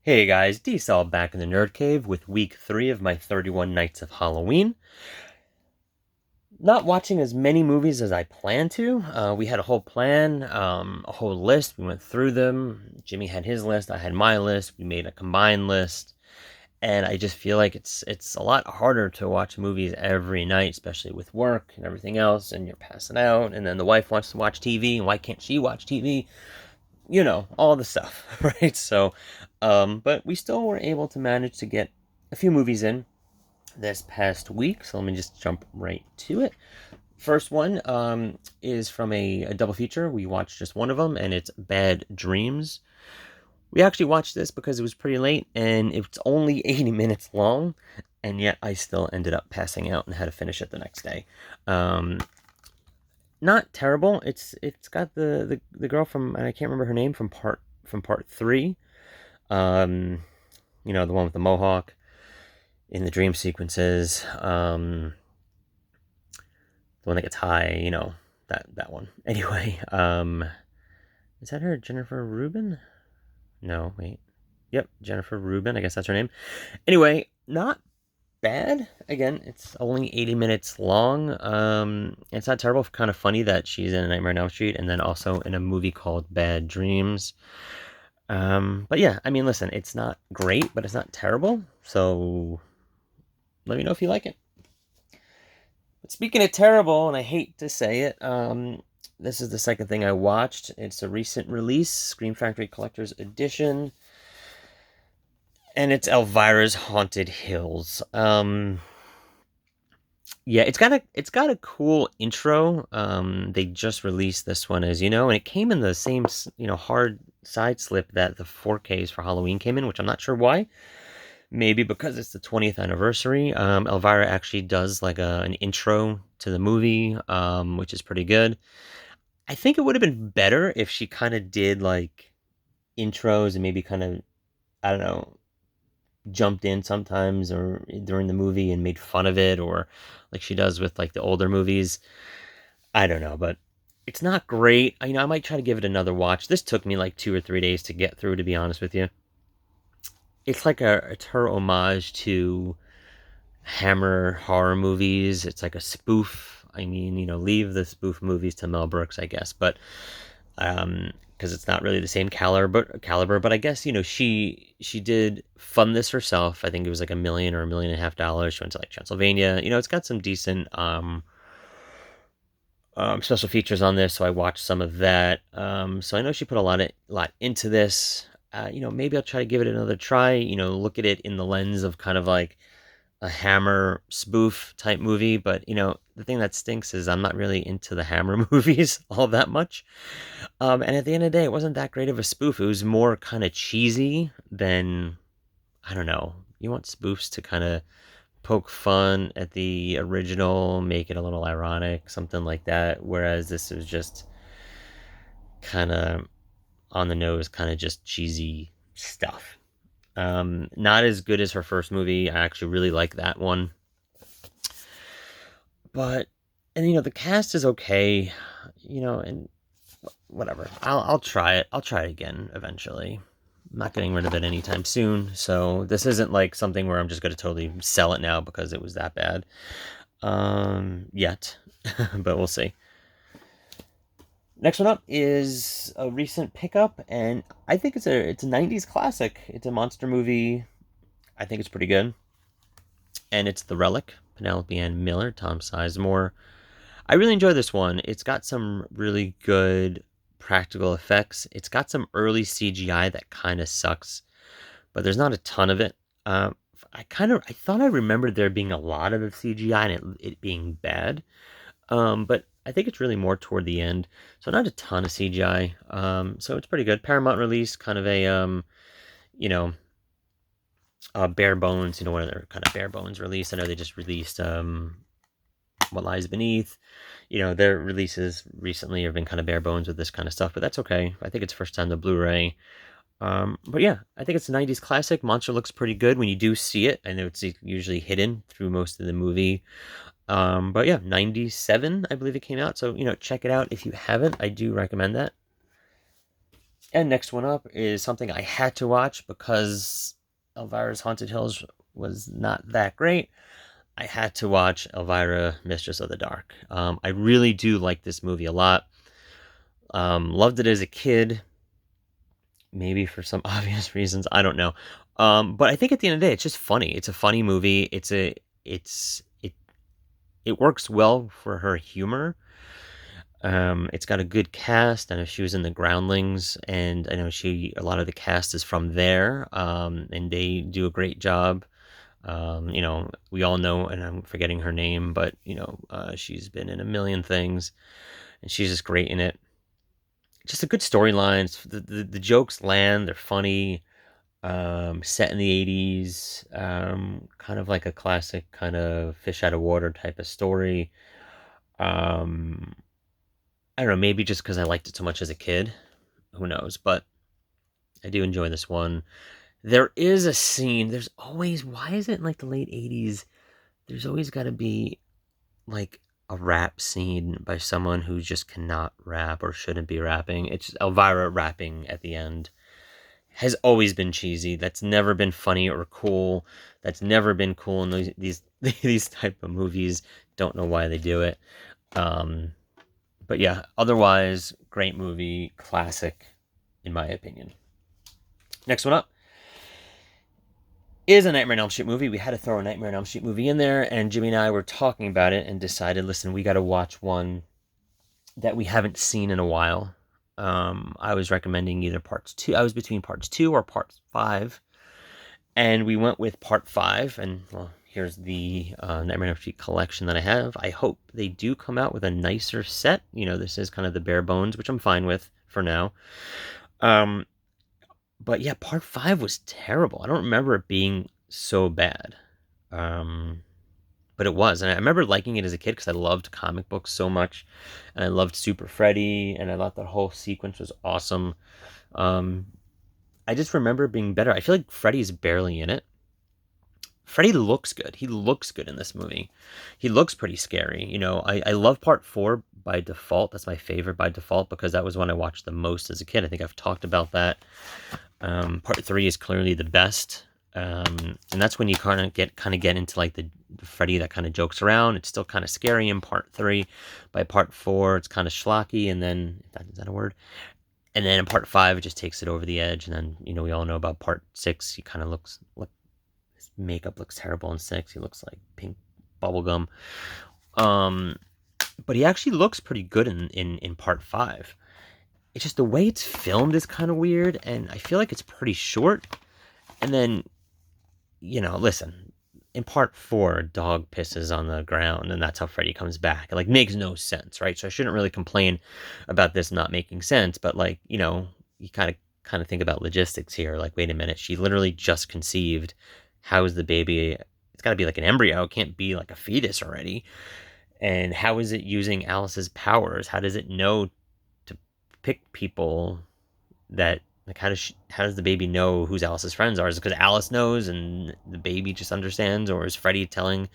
Hey guys, D-Cell back in the Nerd Cave with week 3 of my 31 Nights of Halloween. Not watching as many movies as I planned to. We had a whole plan, a whole list. We went through them. Jimmy had his list, I had my list. We made a combined list. And I just feel like it's a lot harder to watch movies every night, especially with work and everything else, and you're passing out, and then the wife wants to watch TV, and why can't she watch TV? All the stuff, right? So, but we still were able to manage to get a few movies in this past week. So let me just jump right to it. First one is from a double feature. We watched just one of them, and it's Bad Dreams. We actually watched this because it was pretty late, and it's only 80 minutes long, and yet I still ended up passing out and had to finish it the next day. Um, Not terrible. It's got the girl from, and I can't remember her name, from part three. Um, the one with the mohawk in the dream sequences. The one that gets high. That one. Anyway, is that her, Jennifer Rubin? No, wait. Yep, Jennifer Rubin. I guess that's her name. Anyway, not bad. Again, it's only 80 minutes long. It's not terrible. Kind of funny that she's in a Nightmare on Elm Street and then also in a movie called Bad Dreams. But yeah, I mean, listen, it's not great, but it's not terrible. So let me know if you like it. But speaking of terrible, and I hate to say it, this is the second thing I watched. It's a recent release, Scream Factory Collector's Edition, and it's Elvira's Haunted Hills. Yeah, it's got a cool intro. They just released this one, as you know, and it came in the same hard side slip that the 4Ks for Halloween came in, which I'm not sure why. Maybe because it's the 20th anniversary. Elvira actually does like an intro to the movie, which is pretty good. I think it would have been better if she kind of did like intros and maybe kind of, I don't know, jumped in sometimes or during the movie and made fun of it, or like she does with like the older movies. I don't know, but it's not great. I might try to give it another watch. This took me like 2 or 3 days to get through, to be honest with you. It's her homage to Hammer horror movies. It's like a spoof. I mean, leave the spoof movies to Mel Brooks, I guess, but because it's not really the same caliber. But I guess she did fund this herself. I think it was like $1 million or $1.5 million. She went to like Transylvania. It's got some decent special features on this, so I watched some of that. So I know she put a lot into this. Maybe I'll try to give it another try. Look at it in the lens of kind of like a Hammer spoof type movie. But the thing that stinks is I'm not really into the Hammer movies all that much. And at the end of the day, it wasn't that great of a spoof. It was more kind of cheesy than, I don't know. You want spoofs to kind of poke fun at the original, make it a little ironic, something like that. Whereas this was just kind of on the nose, kind of just cheesy stuff. Not as good as her first movie. I actually really like that one. But, and the cast is okay, and whatever. I'll try it. I'll try it again eventually. I'm not getting rid of it anytime soon. So this isn't like something where I'm just going to totally sell it now because it was that bad. Yet, but we'll see. Next one up is a recent pickup, and I think it's a 90s classic. It's a monster movie. I think it's pretty good. And it's The Relic, Penelope Ann Miller, Tom Sizemore. I really enjoy this one. It's got some really good practical effects. It's got some early CGI that kind of sucks, but there's not a ton of it. I thought I remembered there being a lot of CGI and it being bad. But I think it's really more toward the end. So not a ton of CGI. So it's pretty good. Paramount release, kind of a you know, bare bones. One of their kind of bare bones release. I know they just released What Lies Beneath. Their releases recently have been kind of bare bones with this kind of stuff, but that's okay. I think it's first time to Blu-ray. But yeah, I think it's a 90s classic. Monster looks pretty good when you do see it. I know it's usually hidden through most of the movie. But yeah, 97, I believe it came out. So, check it out if you haven't. I do recommend that. And next one up is something I had to watch because Elvira's Haunted Hills was not that great. I had to watch Elvira, Mistress of the Dark. I really do like this movie a lot. Loved it as a kid, maybe for some obvious reasons. I don't know. But I think at the end of the day, it's just funny. It's a funny movie. It works well for her humor. It's got a good cast. I know she was in the Groundlings, and I know a lot of the cast is from there, and they do a great job. We all know, and I'm forgetting her name, but she's been in a million things, and she's just great in it. Just a good storyline. The jokes land. They're funny. Set in the 80s. Kind of like a classic kind of fish out of water type of story. Um, I don't know, maybe just because I liked it so much as a kid. Who knows? But I do enjoy this one. There is a scene. There's always, why is it in like the late 80s? There's always got to be like a rap scene by someone who just cannot rap or shouldn't be rapping. It's Elvira rapping at the end. Has always been cheesy. That's never been funny or cool. That's never been cool in these type of movies. Don't know why they do it. Um, but yeah, otherwise, great movie, classic, in my opinion. Next one up is a Nightmare on Elm Street movie. We had to throw a Nightmare on Elm Street movie in there, and Jimmy and I were talking about it and decided, listen, we got to watch one that we haven't seen in a while. I was recommending either parts two. I was between parts 2 or part 5, and we went with part 5. And well, here's the Nightmare on Elm Street collection that I have. I hope they do come out with a nicer set. This is kind of the bare bones, which I'm fine with for now. But yeah, part 5 was terrible. I don't remember it being so bad. But it was. And I remember liking it as a kid because I loved comic books so much. And I loved Super Freddy. And I thought that whole sequence was awesome. I just remember it being better. I feel like Freddy's barely in it. Freddy looks good. He looks good in this movie. He looks pretty scary. I love part 4 by default. That's my favorite by default because that was one I watched the most as a kid. I think I've talked about that. Part 3 is clearly the best. And that's when you kind of get into like the Freddy that kind of jokes around. It's still kind of scary in part 3. By part 4, it's kind of schlocky, and then is that a word? And then in part 5, it just takes it over the edge. And then we all know about part 6. He kind of his makeup looks terrible in 6. He looks like pink bubblegum. But he actually looks pretty good in part 5. It's just the way it's filmed is kind of weird, and I feel like it's pretty short. And then, listen, in part 4, a dog pisses on the ground, and that's how Freddy comes back. It, makes no sense, right? So I shouldn't really complain about this not making sense, but, you kind of think about logistics here. Wait a minute, she literally just conceived. How is the baby? It's got to be like an embryo. It can't be like a fetus already. And how is it using Alice's powers? How does it know to pick people that how does the baby know who's Alice's friends are? Is it because Alice knows and the baby just understands, or is Freddy telling?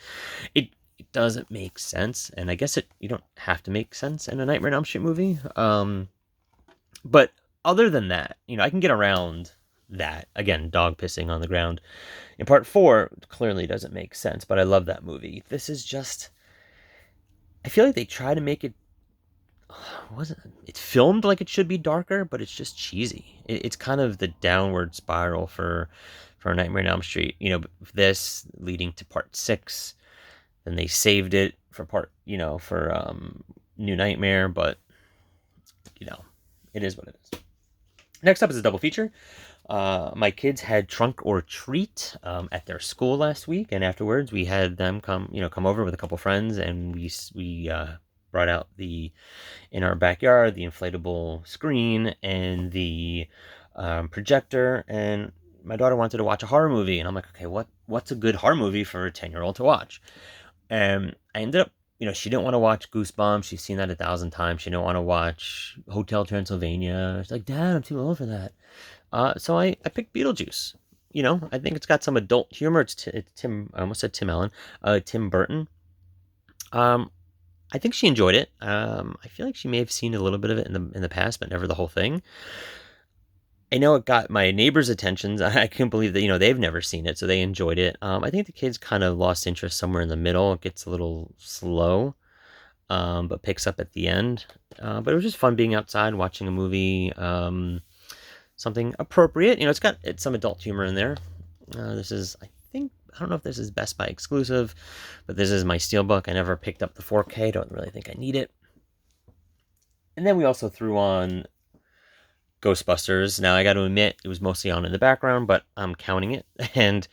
It doesn't make sense, and I guess you don't have to make sense in a Nightmare on Elm Street movie. But other than that, I can get around that. Again, dog pissing on the ground. In part 4, clearly doesn't make sense, but I love that movie. This is just, I feel like they try to make it it's filmed like it should be darker, but it's just cheesy. It's kind of the downward spiral for Nightmare on Elm Street. This leading to part 6, then they saved it for New Nightmare, but it is what it is. Next up is a double feature. My kids had Trunk or Treat at their school last week, and afterwards we had them come over with a couple friends, and we brought out in our backyard the inflatable screen and the projector, and my daughter wanted to watch a horror movie, and I'm like, okay, what's a good horror movie for a 10-year-old to watch? And I ended up, she didn't want to watch Goosebumps. She's seen that 1,000 times. She didn't want to watch Hotel Transylvania. She's like, Dad, I'm too old for that. So I picked Beetlejuice. I think it's got some adult humor. It's Tim. I almost said Tim Allen. Tim Burton. I think she enjoyed it. I feel like she may have seen a little bit of it in the past, but never the whole thing. I know it got my neighbors' attentions. I couldn't believe that, they've never seen it, so they enjoyed it. I think the kids kind of lost interest somewhere in the middle. It gets a little slow, but picks up at the end. But it was just fun being outside, watching a movie, something appropriate. It's some adult humor in there. This is, I don't know if this is Best Buy exclusive, but this is my Steelbook. I never picked up the 4K. Don't really think I need it. And then we also threw on Ghostbusters. Now, I got to admit, it was mostly on in the background, but I'm counting it. And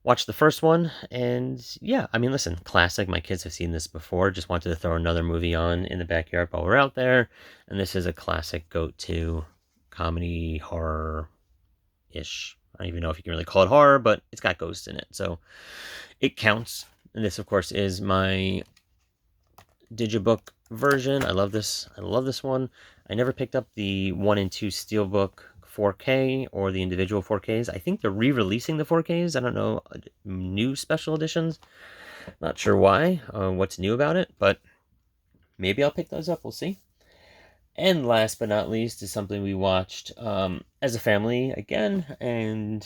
watched the first one. And yeah, I mean, listen, classic. My kids have seen this before. Just wanted to throw another movie on in the backyard while we're out there. And this is a classic go-to comedy horror-ish. I don't even know if you can really call it horror, but it's got ghosts in it. So it counts. And this, of course, is my Digibook version. I love this. I love this one. I never picked up the 1 and 2 Steelbook 4K or the individual 4Ks. I think they're re-releasing the 4Ks. I don't know, new special editions. Not sure why, what's new about it, but maybe I'll pick those up. We'll see. And last but not least is something we watched as a family again, and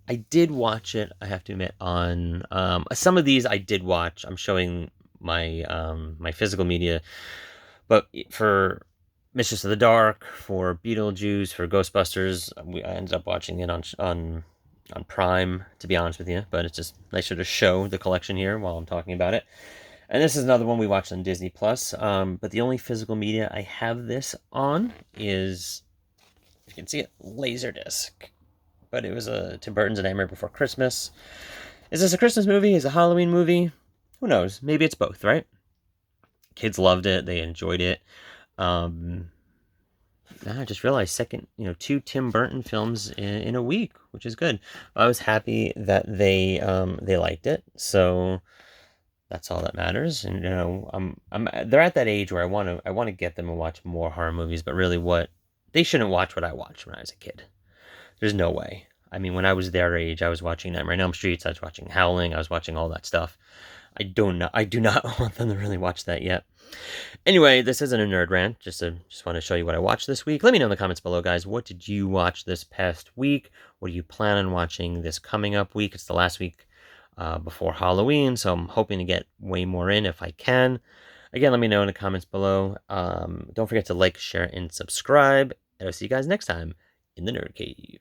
I did watch it, I have to admit, on some of these I did watch. I'm showing my my physical media, but for Mistress of the Dark, for Beetlejuice, for Ghostbusters, I ended up watching it on Prime, to be honest with you, but it's just nicer to show the collection here while I'm talking about it. And this is another one we watched on Disney Plus. But the only physical media I have this on is, if you can see it, Laserdisc. But it was Tim Burton's A Nightmare Before Christmas. Is this a Christmas movie? Is it a Halloween movie? Who knows? Maybe it's both, right? Kids loved it. They enjoyed it. I just realized two Tim Burton films in a week, which is good. I was happy that they liked it. So that's all that matters. And they're at that age where I want to get them to watch more horror movies, but really they shouldn't watch what I watched when I was a kid. There's no way. I mean, when I was their age, I was watching Nightmare on Elm Street, I was watching Howling, I was watching all that stuff. I do not want them to really watch that yet. Anyway, this isn't a nerd rant. Just want to show you what I watched this week. Let me know in the comments below, guys. What did you watch this past week? What do you plan on watching this coming up week? It's the last week before Halloween, so I'm hoping to get way more in if I can. Again, let me know in the comments below. Don't forget to like, share, and subscribe. And I'll see you guys next time in the Nerd Cave.